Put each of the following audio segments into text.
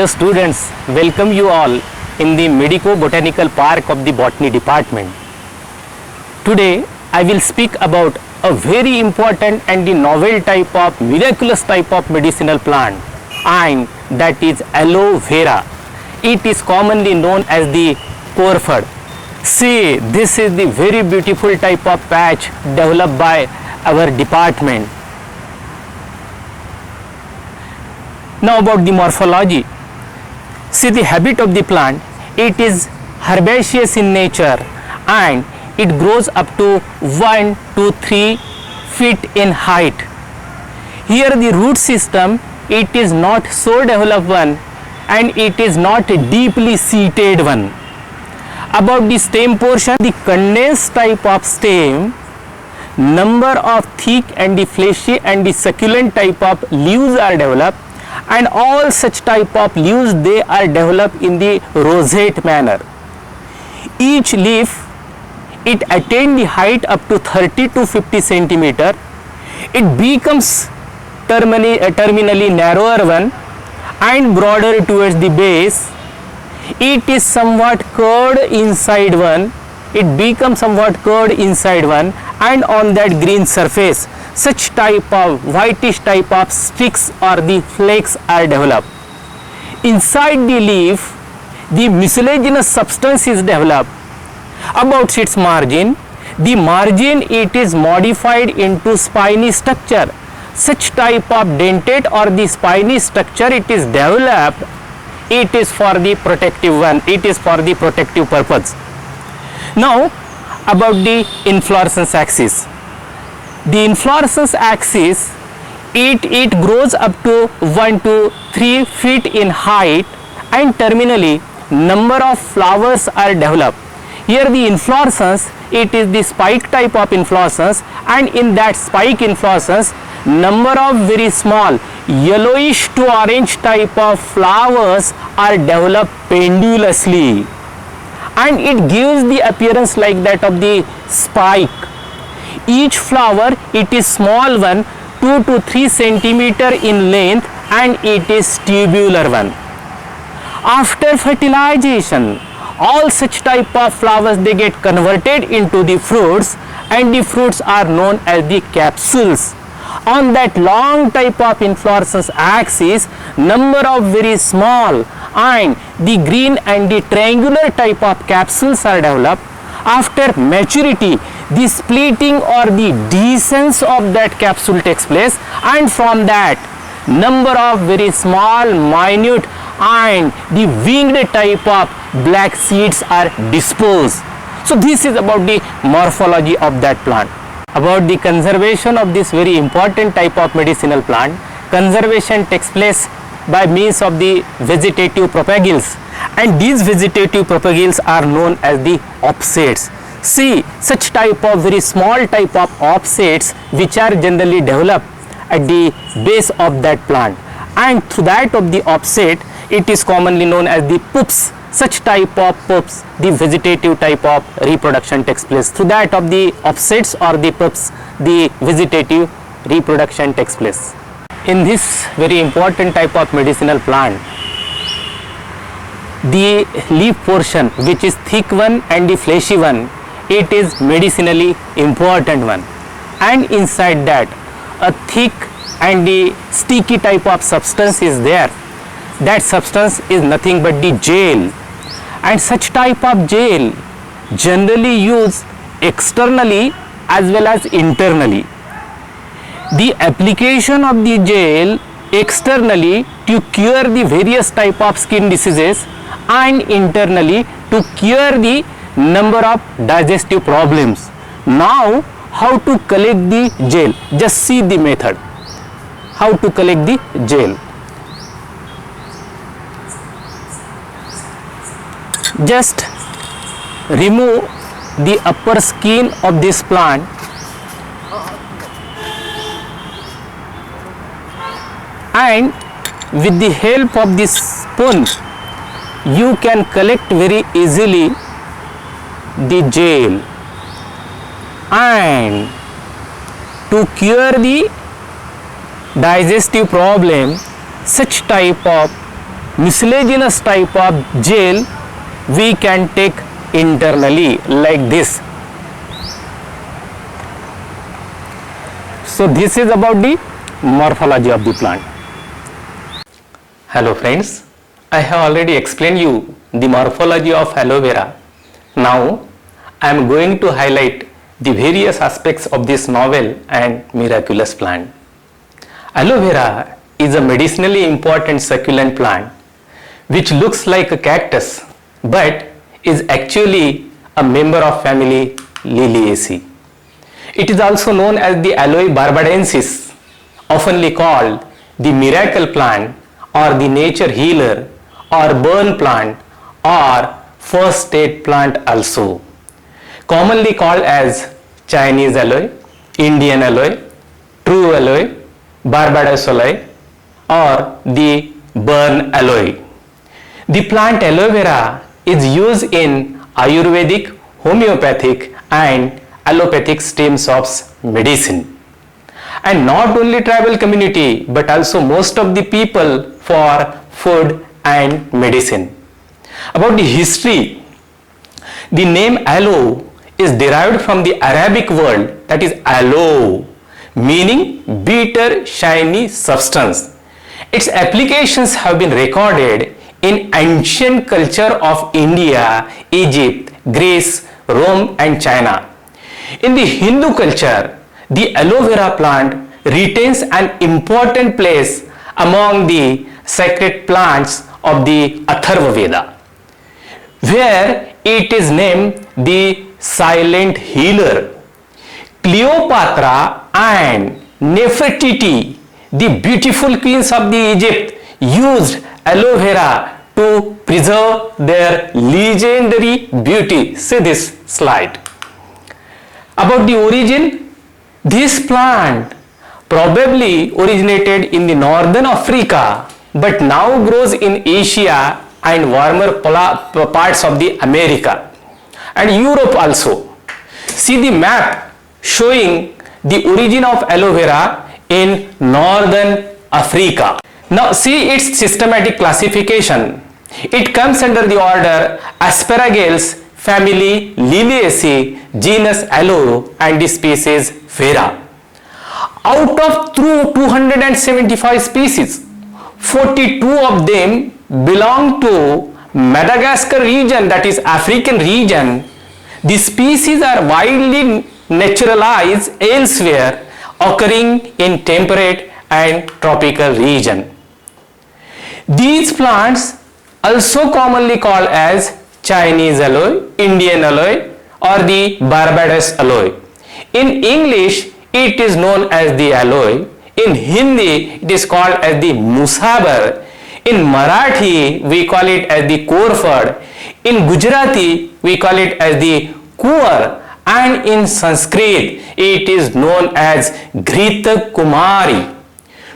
Hello students, welcome you all in the Medico Botanical Park of the Botany Department. Today I will speak about a very important and the novel type of miraculous type of medicinal plant, and that is aloe vera. It is commonly known as the corford. See, this is the very beautiful type of patch developed by our department. Now about the morphology. See the habit of the plant. It is herbaceous in nature and it grows up to 1 to 3 feet in height. Here the root system, it is not so developed one and it is not a deeply seated one. About the stem portion, the condensed type of stem, number of thick and the fleshy and the succulent type of leaves are developed, and all such type of leaves, they are developed in the rosette manner. Each leaf, it attains the height up to 30 to 50 centimeter. It becomes terminally narrower one and broader towards the base. It is somewhat curved inside one. It becomes somewhat curved inside one, and on that green surface, such type of whitish type of sticks or the flakes are developed. Inside the leaf, the mucilaginous substance is developed. About its margin, the margin, it is modified into spiny structure. Such type of dentate or the spiny structure, it is developed. It is for the protective one. It is for the protective purpose. Now about the inflorescence axis. The inflorescence axis, it grows up to 1 to 3 feet in height, and terminally number of flowers are developed. Here the inflorescence, it is the spike type of inflorescence, and in that spike inflorescence, number of very small yellowish to orange type of flowers are developed pendulously, and it gives the appearance like that of the spike. Each flower, it is small one, 2 to 3 centimeter in length, and it is tubular one. After fertilization, all such type of flowers, they get converted into the fruits, and the fruits are known as the capsules. On that long type of inflorescence axis, number of very small and the green and the triangular type of capsules are developed. After maturity, the splitting or the dehiscence of that capsule takes place, and from that number of very small, minute and the winged type of black seeds are disposed. So this is about the morphology of that plant. About the conservation of this very important type of medicinal plant, conservation takes place by means of the vegetative propagules, and these vegetative propagules are known as the offsets. See, such type of very small type of offsets which are generally developed at the base of that plant, and through that of the offset, it is commonly known as the pups. Such type of pups, the vegetative type of reproduction takes place. Through that of the offsets or the pups, the vegetative reproduction takes place. In this very important type of medicinal plant, the leaf portion, which is thick one and the fleshy one, it is medicinally important one, and inside that a thick and the sticky type of substance is there. That substance is nothing but the gel, and such type of gel generally used externally as well as internally. The application of the gel externally to cure the various type of skin diseases, and internally to cure the number of digestive problems. Now how to collect the gel? Just see the method. How to collect the gel? Just remove the upper skin of this plant and with the help of this spoon you can collect very easily the gel, and to cure the digestive problem, such type of mucilaginous type of gel we can take internally like this. So this is about the morphology of the plant. Hello friends, I have already explained you the morphology of aloe vera. Now I am going to highlight the various aspects of this novel and miraculous plant. Aloe vera is a medicinally important succulent plant which looks like a cactus but is actually a member of family Liliaceae. It is also known as the Aloe barbadensis, oftenly called the miracle plant or the nature healer or burn plant or first state plant also. Commonly called as Chinese aloe, Indian aloe, true aloe, Barbados aloe or the burn aloe. The plant aloe vera is used in Ayurvedic, homeopathic and allopathic streams of medicine. And not only tribal community but also most of the people for food and medicine. About the history, the name aloe is derived from the Arabic word that is aloe, meaning bitter shiny substance. Its applications have been recorded in ancient culture of India, Egypt, Greece, Rome and China. In the Hindu culture, the aloe vera plant retains an important place among the sacred plants of the Atharva Veda, where it is named the silent healer. Cleopatra and Nefertiti, the beautiful queens of the Egypt, used aloe vera to preserve their legendary beauty. See this slide. About the origin, this plant probably originated in the northern Africa but now grows in Asia and warmer parts of the America and Europe also. See the map showing the origin of aloe vera in northern Africa. Now see its systematic classification. It comes under the order Aspergillus, family Liliaceae, genus Aloe and the species Vera. Out of 275 species, 42 of them belong to Madagascar region, that is African region. The species are widely naturalized elsewhere, occurring in temperate and tropical region. These plants also commonly called as Chinese aloe, Indian aloe or the Barbados aloe. In English it is known as the aloe. In Hindi it is called as the musabar. In Marathi we call it as the korfad. In Gujarati we call it as the kuar, and in Sanskrit it is known as Ghrita Kumari.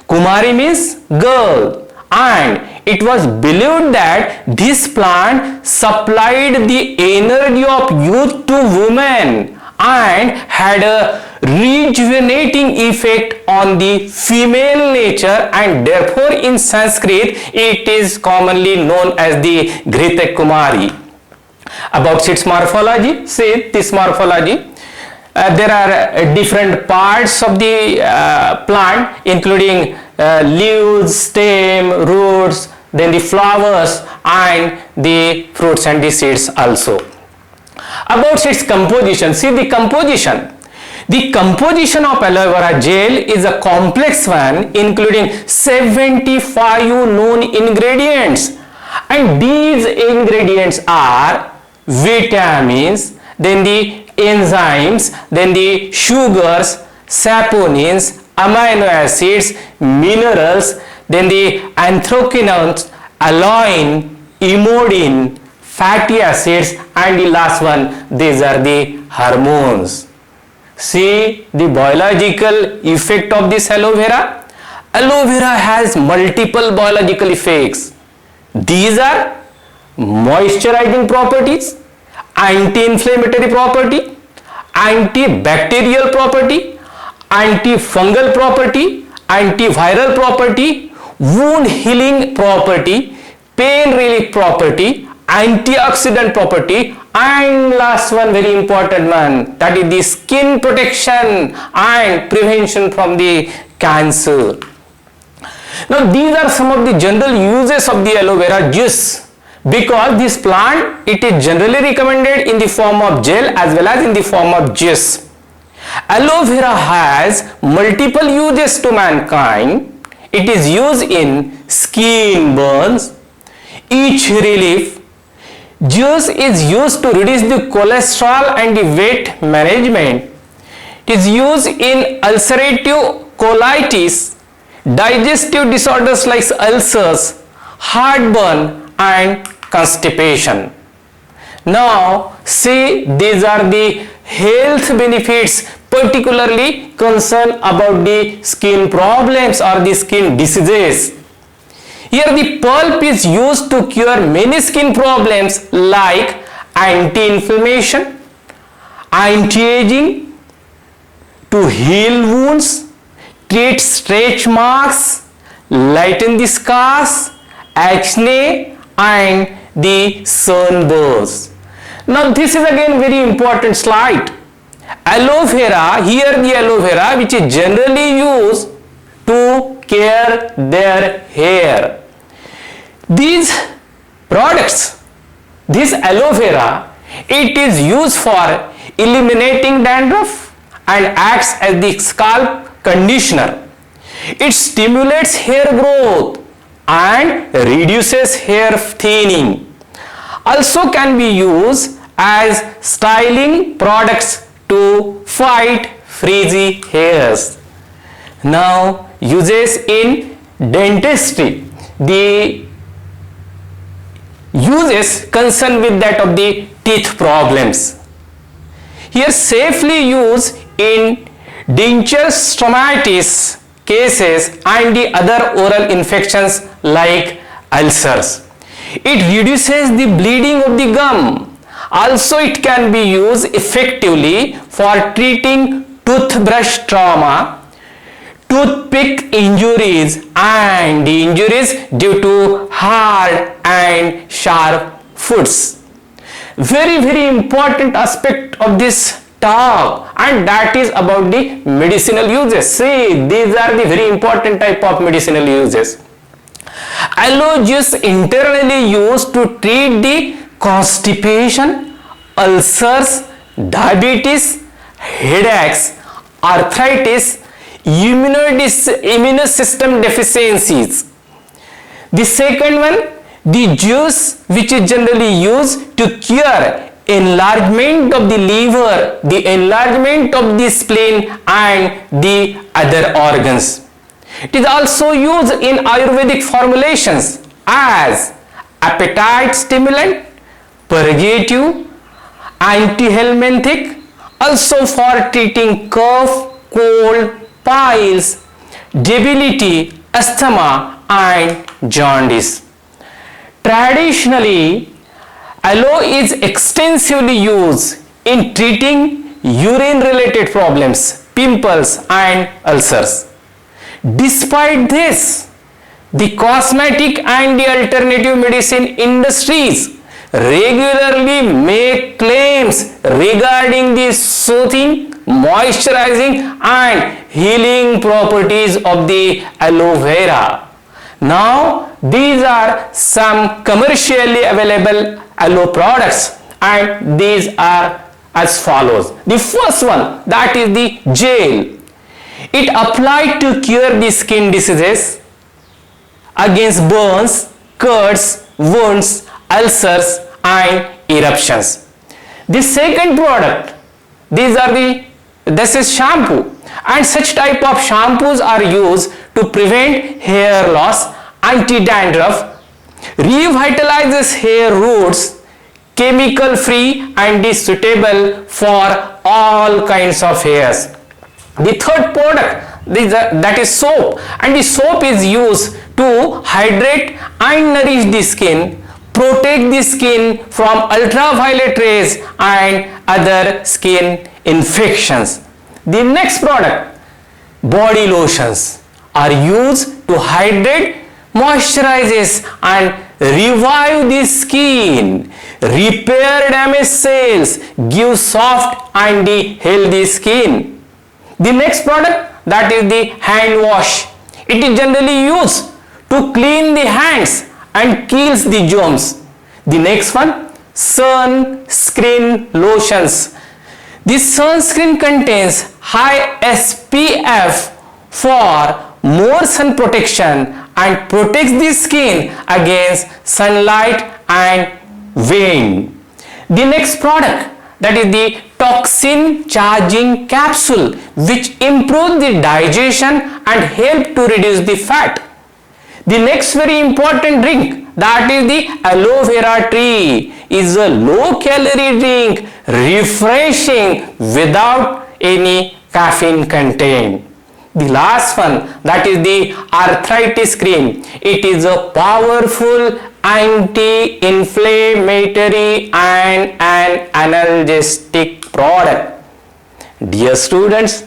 Kumari means girl, and it was believed that this plant supplied the energy of youth to women and had a rejuvenating effect on the female nature, and therefore in Sanskrit it is commonly known as the Ghrita Kumari. About its morphology, see this morphology. There are different parts of the plant, including leaves, stem, roots, then the flowers and the fruits and the seeds also. About its composition, see the composition. The composition of aloe vera gel is a complex one, including 75 known ingredients, and these ingredients are vitamins, then the enzymes, then the sugars, saponins, amino acids, minerals, then the anthocyanins, aloin, imodin, fatty acids, and the last one, these are the hormones. See the biological effect of this aloe vera. Aloe vera has multiple biological effects. These are moisturizing properties, anti-inflammatory property, antibacterial property, antifungal property, antiviral property, wound healing property, pain relief property, antioxidant property, and last one, very important one, that is the skin protection and prevention from the cancer. Now these are some of the general uses of the aloe vera juice. Because this plant, it is generally recommended in the form of gel as well as in the form of juice. Aloe vera has multiple uses to mankind. It is used in skin burns, itch relief. Juice is used to reduce the cholesterol and the weight management. It is used in ulcerative colitis, digestive disorders like ulcers, heartburn, and constipation. Now see, these are the health benefits particularly concerned about the skin problems or the skin diseases. Here the pulp is used to cure many skin problems like anti-inflammation, anti-aging, to heal wounds, treat stretch marks, lighten the scars, acne, and the sunburns. Now this is again very important slide. Aloe vera, here the aloe vera which is generally used to care their hair. These products, this aloe vera, it is used for eliminating dandruff and acts as the scalp conditioner. It stimulates hair growth and reduces hair thinning. Also can be used as styling products to fight frizzy hairs. Now uses in dentistry. The uses concerned with that of the teeth problems. Here safely used in denture stomatitis cases and the other oral infections like ulcers. It reduces the bleeding of the gum. Also it can be used effectively for treating toothbrush trauma, toothpick injuries, and the injuries due to hard and sharp foods. Very important aspect of this talk, and that is about the medicinal uses. See, these are the very important type of medicinal uses. Aloe juice internally used to treat the constipation, ulcers, diabetes, headaches, arthritis, immune system deficiencies. The second one, the juice which is generally used to cure enlargement of the liver, the enlargement of the spleen, and the other organs. It is also used in Ayurvedic formulations as appetite stimulant, purgative, antihelminthic, also for treating cough, cold, piles, debility, asthma, and jaundice. Traditionally, aloe is extensively used in treating urine related problems, pimples, and ulcers. Despite this, the cosmetic and the alternative medicine industries regularly make claims regarding the soothing, moisturizing, and healing properties of the aloe vera. Now, these are some commercially available aloe products, and these are as follows. The first one, that is the gel. It applied to cure the skin diseases against burns, cuts, wounds, ulcers, and eruptions. The second product, this is shampoo, and such type of shampoos are used to prevent hair loss, anti-dandruff, revitalizes hair roots, chemical free, and is suitable for all kinds of hairs. The third product, that is soap, and the soap is used to hydrate and nourish the skin, protect the skin from ultraviolet rays and other skin infections. The next product, body lotions, are used to hydrate, moisturizes, and revive the skin, repair damaged cells, give soft and the healthy skin. The next product, that is the hand wash. It is generally used to clean the hands and kills the germs. The next one, sunscreen lotions. This sunscreen contains high SPF for more sun protection and protects the skin against sunlight and wind. The next product, that is the toxin charging capsule, which improves the digestion and help to reduce the fat. The next very important drink, that is the aloe vera tree, is a low calorie drink, refreshing without any caffeine content. The last one, that is the arthritis cream. It is a powerful anti-inflammatory and an analgesic product. Dear students,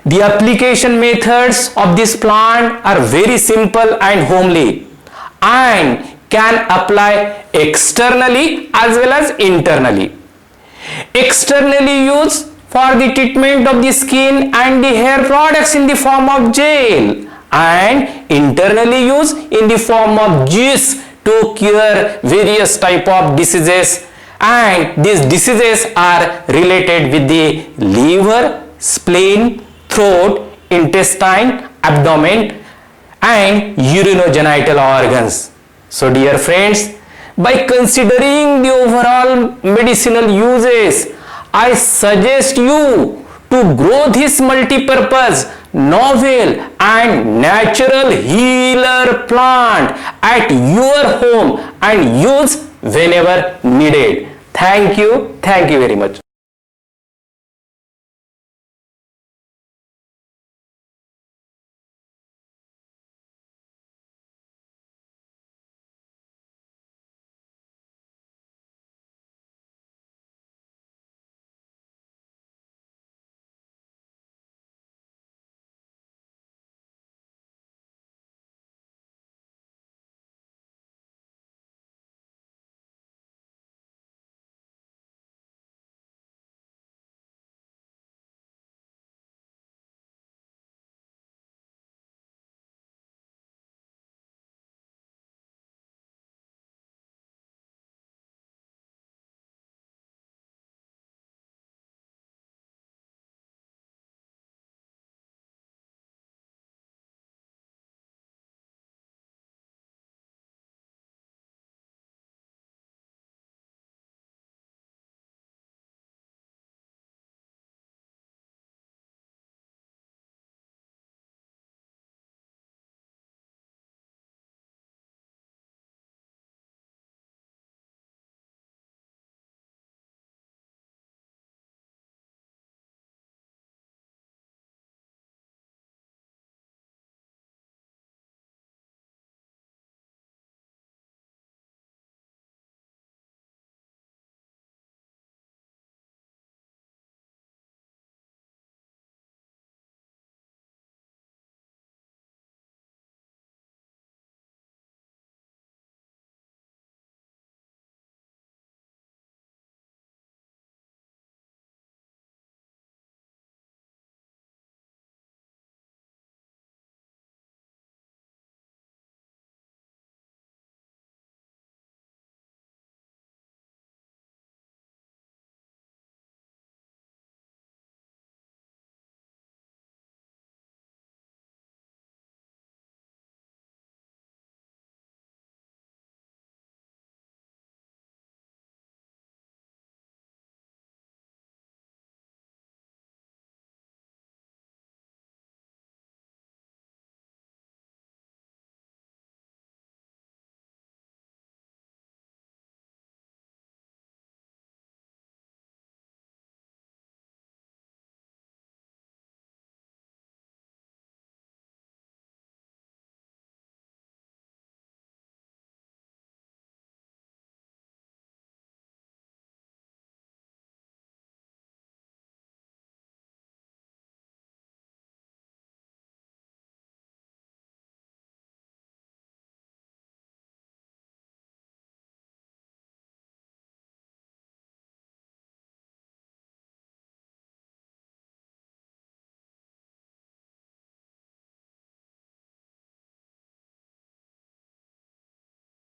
the application methods of this plant are very simple and homely and can apply externally as well as internally. Externally used for the treatment of the skin and the hair products in the form of gel, and internally used in the form of juice to cure various type of diseases, and these diseases are related with the liver, spleen, throat, intestine, abdomen and urinogenital organs. So dear friends, by considering the overall medicinal uses, I suggest you to grow this multi-purpose, novel and natural healer plant at your home and use whenever needed. Thank you very much.